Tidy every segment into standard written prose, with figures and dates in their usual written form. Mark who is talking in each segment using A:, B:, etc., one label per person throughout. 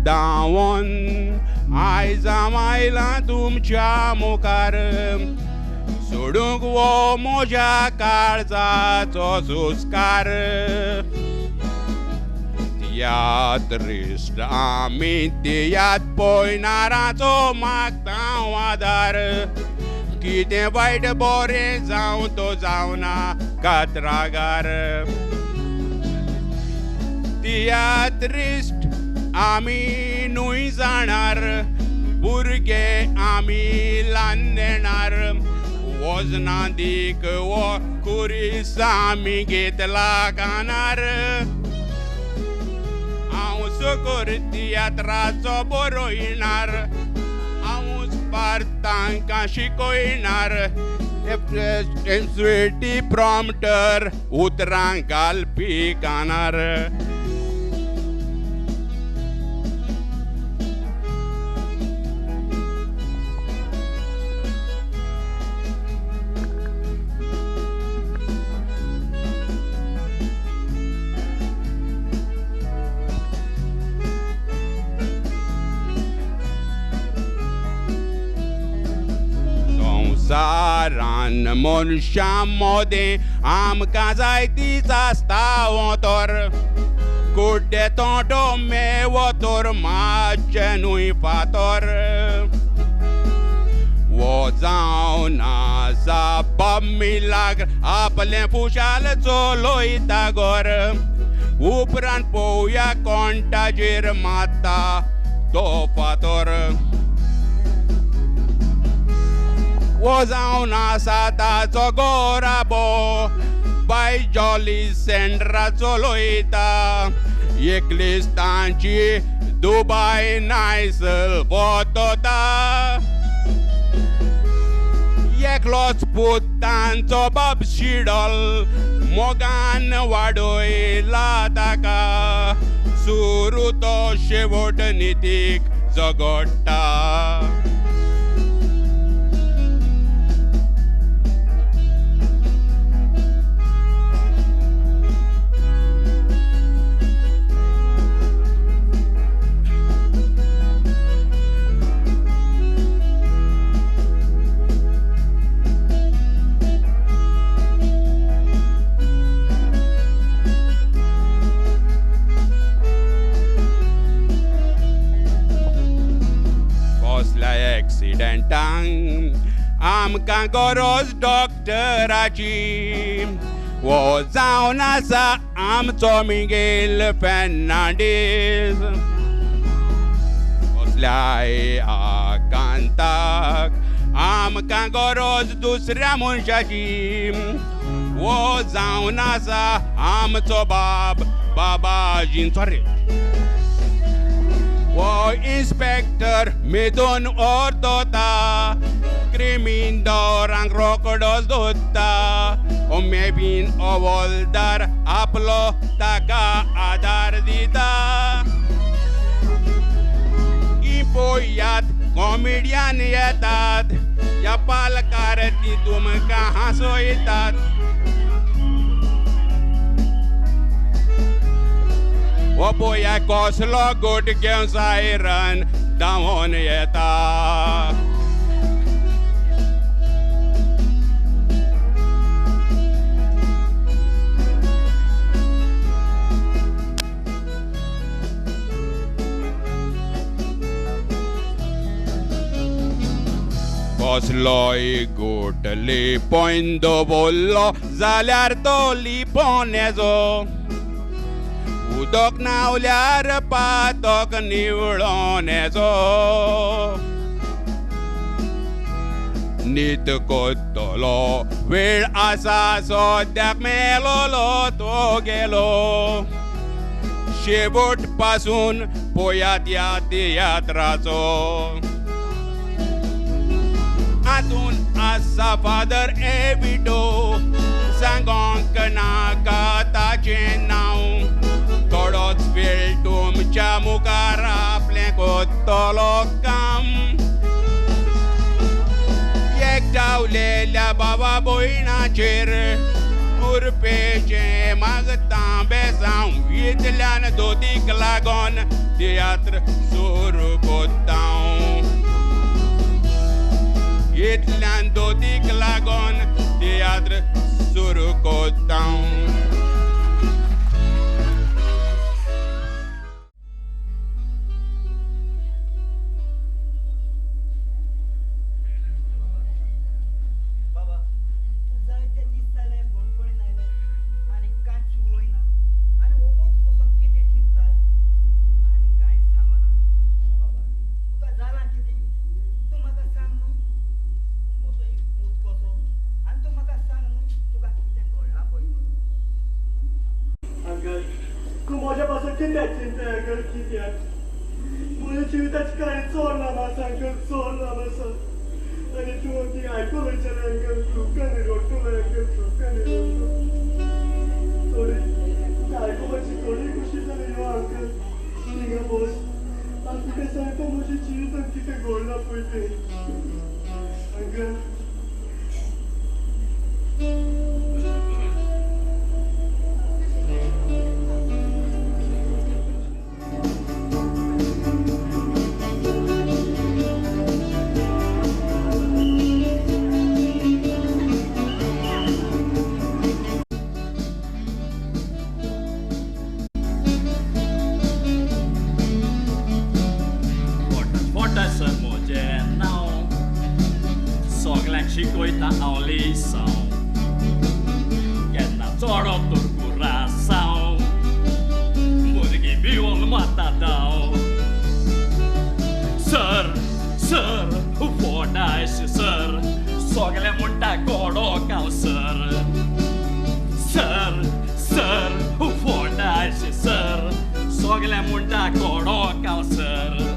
A: धांवून आयज हांव आयलां तुमच्या मुखार सोडूंक वो म्हज्या काळजाचो सुस्कार तियात्रिस्ट आमी तियात पळयणाराचो मागतां आदार कितें वायट बरें जावं तो जावना कातरागार तियात्रिस्ट आमी न्हूय जाणार भुरगे आमी ल्हान नेणार वजना दीक वो कुरीस आमी घेतला कानार हांव सकूर तियात्राचो बरोयणार हांवूच पार तांकां शिकयणार स्वेटी प्रॉम्प्टर उतरां घालपी कानार संवसारान मनशां मोदें आमकां जायतीच आसता वोतोर कुड्डे तोंडो मेवतोर मातशें न्हूय फातोर वो जावन आसा बाब मिलाग्र आपलें खुशाल चलोयता गोर उपरांत पळोवया कोण ताजेर मारता तो फातोर वो जावन आसा ताचो गोराबो बाय जॉली सेंड्रा चलोयता एकलीच तांची दुबाय नायसल वतोता एकलोच पूत तांचो बाब शिडोल मोगान वाडयला ताका सुरू तो शेवट नितीक झगडटा आमकां गरज डॉक्टराची वो जावन आसा आमचो मिगेल फेर्नांडीस कसल्याय आकांताक आमकां गरज दुसऱ्या मनशाची वो जावन आसा आमचो बाब बाबाजींचो रे वो इन्स्पेक्टर मेदून ओर्दोता क्रिमींदोरांक रोकडोच दोत्ता ओ मेबीन ओवलदार आपलो ताका आदार दिता ही पळयात कॉमेडियन येतात ह्या पालकार ती तुमकां हांसयतात वो पळया कसलो गोट घेवन सायरन धांवून येता कसलोय गोट लिपोन दवरलो जाल्यार तो लिपोन येजो उदक न्हावल्यार पातक निवळोन येजो न्हीद कोत्तलो वेळ आसा सद्याक मेलोलो तो गेलो शेवट पासून पळयात ह्या तियात्राचो हातून आसा फादर एविडो सांगोंक नाका ताचें नांव थोडोच वेळ तुमच्या मुखार आपलें कोत्तलो काम एकटावलेल्या बाबा भयणाचेर कुरपेचें मागता बेसांव वीत इतल्यान दोदीक लागोन तियात्र सुरू कोत्ता इतल्यान दोदीक लागोन तियात्र सुरू कोत्ता
B: माझ्या जीविताची काही चोरला माझा अंकल चोरला माझा आणि तू ती ऐकून विचार अंकल चुकाने रोटू अंकल चुकाने रोटू थोडी ऐकूची थोडी खुशी झाली हो अंकल ठीक आहे बोस आणि तिथे सांगतो माझी जीवित तिथे गोडला पडते uncle
C: Chicoita ao lição Quer na toro do coração Porque viu um matadão Sir, o fordace, sir Só que ele é muito coroca, Sir, o fordace, sir Só que ele é muito coroca, sir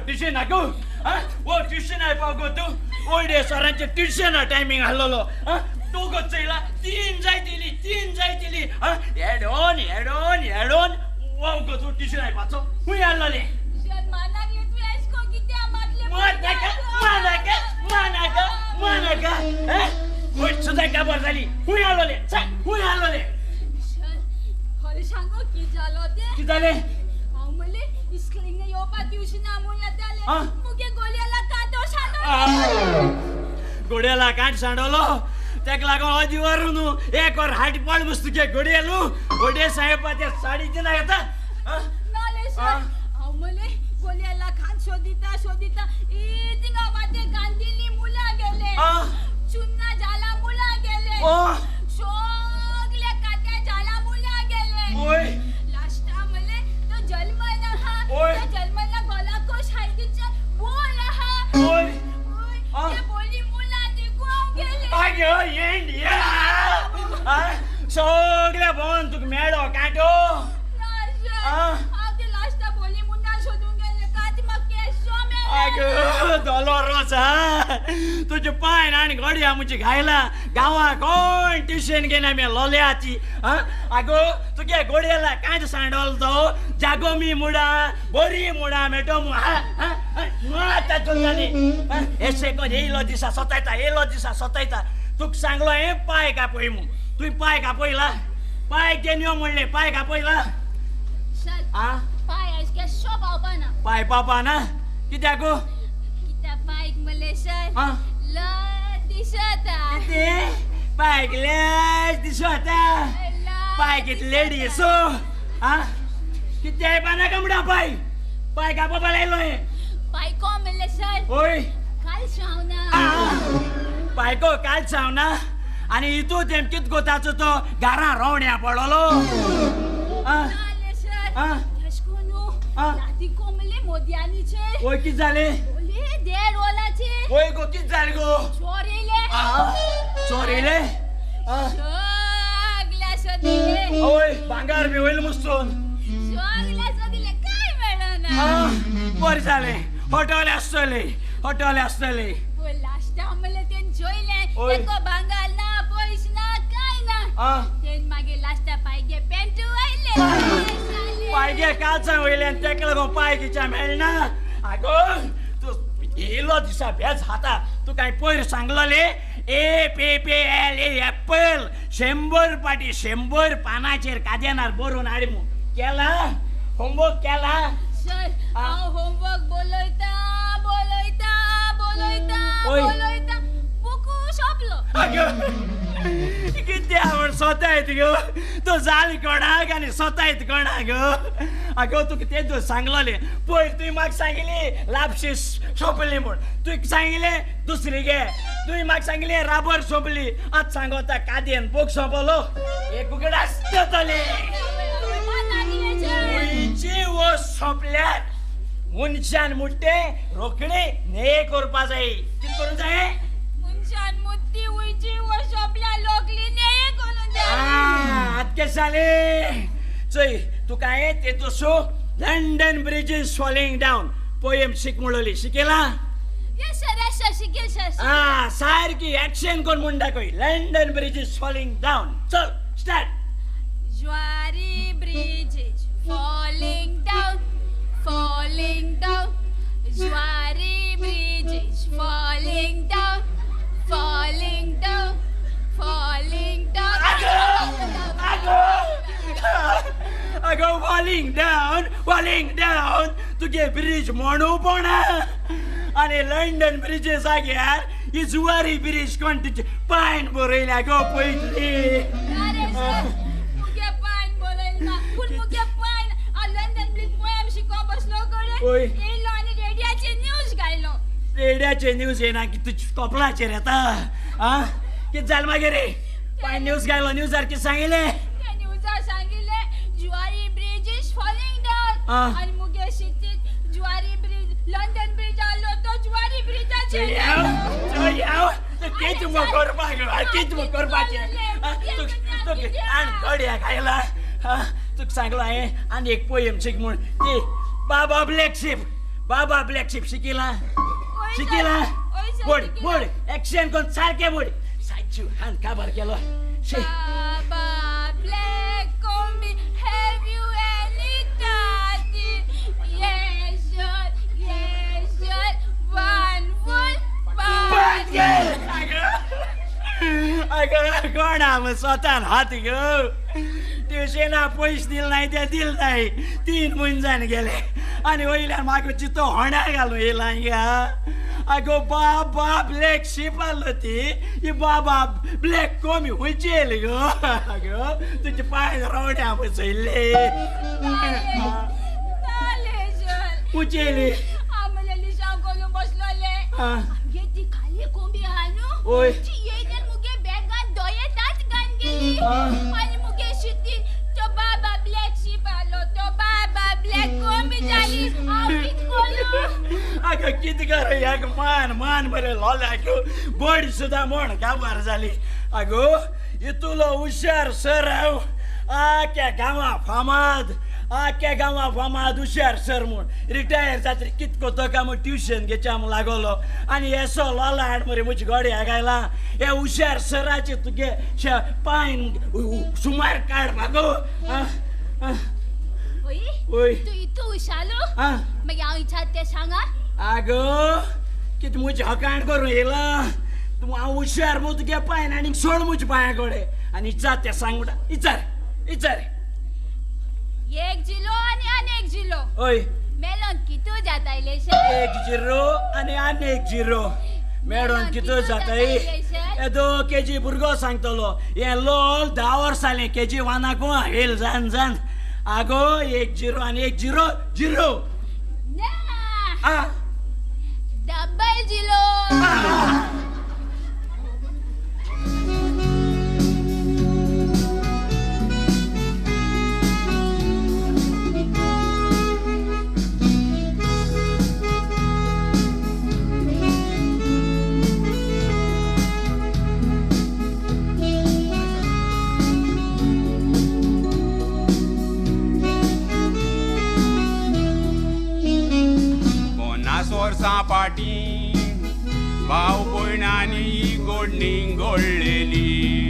C: tuition हाको वो tuition आइ पाको तू old age सरांचे tuition timing हल्लो तू गचैला तीन जायतिली hadron वो गो तू tuition आइ पाछो हुई हल्लोले मानाका ओइ सुजाय का बरजाली हुई हल्लोले
D: हले सांगो की झालो ते
C: की झाले
D: Iskling yo pa tuition amunya dale muge गोल्याला काटो सांडो
C: गोड्याला काट सांडवलो त्याक लागून अजिवर नु एक और हाट पड मस्त के गोड्यालू गोडे साहेब त्या साडी दिना येता
D: नाले सर आमले गोल्याला खान शोधिता इतिंगा वाटे गांधीली मुला गेले चुन्ना जाला मुला गेले शोगले काट्या जाला मुला गेले
C: ओय
D: लास्टा मले तो जन्मना हा जन्मला गोला को शायदीचा बोला हा
C: ओय
D: ये बोली मुला दिगो गेले
C: आगे इंडिया सगळे बोन तुक मेडो काटो
D: ते लास्टा बोली मुंडा शोधून गेले काती मग केसो मे
C: आगे डॉलरचा तुझे पाय आणि गाडी आमची घायला गावा कोण ट्युशन घेना मी लल्याची आगो तुगे गोड्याला कांच सांडल तो जागो मी मुडा बोरी मुडा मेटो मु माता चुल्लानी एसे को हेलो दिशा सतायता तुक सांगलो हे पाय कापोय मु तुई पाय कापोयला पाय केनियो म्हणले पाय कापोयला
D: सर पाय आजके शो पावपाना
C: पाय पापाना कित्याको
D: कित्या पायक मले सर ल दिसता
C: किती पाय ग्लेस दिसता पाय कितले दिसो किती आहे पाना कमडा पाय कापोबा लायलो हे
D: पाय को मले सर
C: ओय
D: काल शावना
C: बायको काय सांग ना आणि इतू तेमकीत गोताचो तो घरा रोवण्या पडलो
D: जाले सर यशकोनो लाती कोमले मोदियानीचे
C: ओय कित जाले
D: ओले देर ओलाचे
C: ओय गो कित जाले गो
D: चोरेले
C: चोरेले
D: सगळ्या सदिले
C: ओय भांगार बी होईल मुस्तून
D: सगळ्या सदिले काय मिळना
C: बरें जालें हॉटेल आसतले
D: लास्ट आमले तेन जोइले
C: ओय.
D: एको भांगार ना पयस ना काय ना तेन मागे लास्ट पायगे पेंटू आइले
C: पायगे कालचा वयल्यान तेका लागून पाय किच्या मेळना आगो तू येयलो दिसा भेज हाता तू काय पयर सांगलोले APPL एप्पल 100 पाटी 100 पानाचेर कादेनार बरोवन हाड मु केला होमवर्क केला
D: सर हांव होमवर्क
C: ओय.
D: बोलयता बुकू सोंपलो
C: किती आवड स्वतः येत गो तो जाल कोणाक आणि स्वतः येत कोणाक अगो तुका ते दिवस सांगलोले पयर तुवें म्हाका सांगिल्ली लापशीस सोंपली म्हूण तुवें सांगिल्लें दुसरी गे तुवें म्हाका सांगिल्लें राबर सोंपली आतां सांगोता कादेन बूक सोंपलो एक उगड आसतले खंयची वस्त सोंपल्यार मनशान मुट्टे रोखडे ने करपा जाय कितें करूं जाय
D: मनशान मुद्दी उयची व सोंपल्या लोकली ने कोणून
C: आतके साले चोय तुका हांवें ते दुसो London bridge is falling down poem शिक म्हणली शिकेला
D: यस सर शिकेल सर
C: सारकी एक्शन कोण म्हण दाखय London bridge is falling down चल start
D: Zuari bridge is falling down Zuari bridge is falling down
C: अगो falling down तुगे ब्रिज म्हणू पण आणि लंडन ब्रिज जाग्यार ही जुवारी ब्रिज कोण तुझे पायन बरयल्या गो पयली
D: अरे सर मुगे पायन बोलयना पूण मुगे पायन आ लंडन ब्रिज पोयम शिको बसलो
C: ओय.
D: कडे येयलो आनी रेडियाचेर न्यूज घायलो
C: रेडियाचे न्यूज येना की तुझ कपलाचेर येता कित जाल मागीर रे पायन न्यूज गायलो न्यूजार कित सांगिल्ले
D: त्या न्यूजार सांगिल्ले ज्वारी ब्रिज इज फॉलिंग डावन आनी मुगे सिटीत ज्वारी ब्रिज लंडन ब्रिज आलो तो ज्वारी ब्रिजाचेर
C: कित मो करपाचें आनी गड्या खायला तुका सांगलो हांवें आनी एक पोयम शिक म्हूण ती बाबा ब्लॅक शिप शिकिला बोड एक्शन कोण सारके बोड सायच्यू हान काबार केलो
D: Baba Black Combi, have you any daddy? Yes sir, one party.
C: अगं कोण मग स्वतः हात ग ट्युशना पयस दिल नाही 3 मुंजान गेले आणि वयल्यान म्हाका चितो होण्या घालून येयला हिंगा अगो बाबा ब्लॅक शिप आलो ती बाबा ब्लॅक कोमी हुंयची येयली गो अगो तुजे पाय रवड्या बसयल्ले हुंयची येयली
D: आम्हाला लिशा करून बसलोले आमगे ती खाली कोंबी हानू
C: ओय.
D: ती येयल्यान मुगे बॅगान दोयेतात घान गेली आणि मुगे शिटीन तो बाबा ब्लॅक शिप आलो तो बाबा ब्लॅक कोंबी जाली हांव कित कोलो
C: अगं किती कर एक मान बरे लोल्याक बडी सुद्धा म्हण काबार जाली अगो इतुलो हुशार सर हांव आख्या गांवा फामाद हुशार सर म्हूण रिटायर जातरी कित कोतो का म्हूण ट्युशन घेच्या म्हूण लागलो आनी एसो लोला हाड मरे म्हजी गोड्या घायला हे हुशार सराचे तुगे पायन सुमार काड भागो ओय.
D: तू इतू हुशालो मागीर हांव इच्छात ते सांगा
C: आगो कित म्हजी हकाण करून येयला तूं हांव हुशार मू तुगे पायन आनी सोड म्हज्या पांया कडेन आनी इचार ते सांग म्हणटा इचार
D: 1 जिलो आनी 1 जिलो
C: ओय
D: मेलोन कितू जातायले
C: 1 0 आनी आनी 1 0 मेळोन कितू जाताय येदो केजी भुरगो सांगतलो हे लोल 10 वर्सांले केजी 1 येल जान आगो 1 0 आनी 1 0
D: डबल जिलो
A: वर्सां फाटीं भाव भयणांनी गोडणी घोळलेली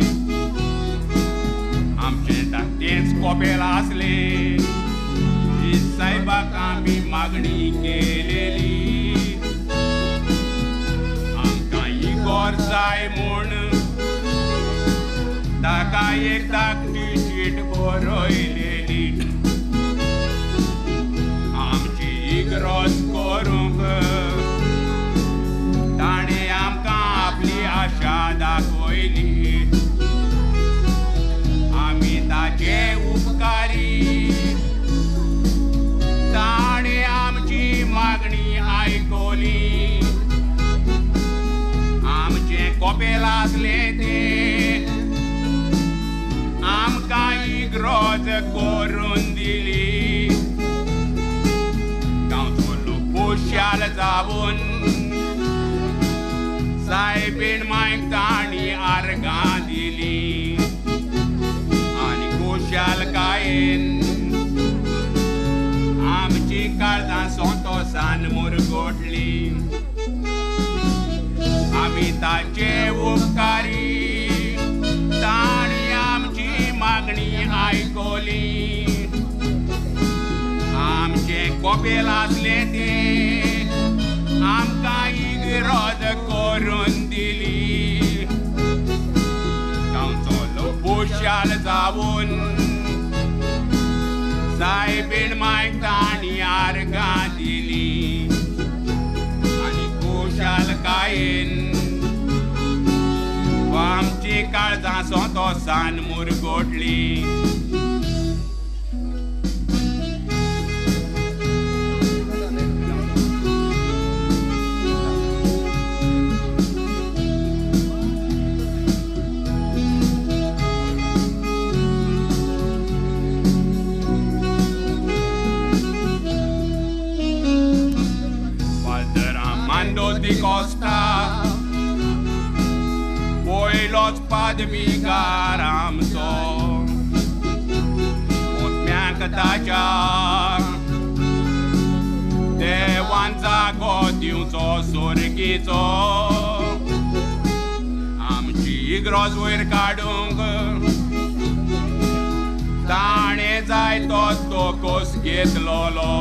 A: आमचे धाकटेच कोपेल आसले ती सायबाक आमी मागणी केलेली आमकां इगोर जाय म्हूण ताका एक धाकटी शीट बरयलेली आमची इग्रोज करूंक ताणें आमकां आपली आशा दाखयली आमी ताचे उपकारी ताणें आमची मागणी आयकली आमचे कोपेल आसले ते आमकां इग्रोज करून दिली गांवचो खुशाल जावन सायबीण मांयक तांणी आर्गां दिली आनी खुशालकायेन आमची काळजां संतोशान मुरगोटली आमी ताचे उपकारी ताणी आमची मागणी आयकली आमचे कोपेल आसले ते आमकां इग्रोज करून दिली गांवचो खुशाल जावन सायबीण मांयक तांणी आर्गां दिली आनी खुशालकायेन आमची काळजां संतोशान मुरगोटली Valderamando di Costa Poilos padwigar amso Otmianka tacia Dewan zagotiuco surgico Amci igroz wir kadung Tane zai to kos घेतलोलो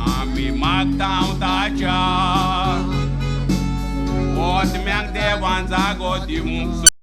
A: आमी मागतां ताच्या Otmiank dewan zago diunk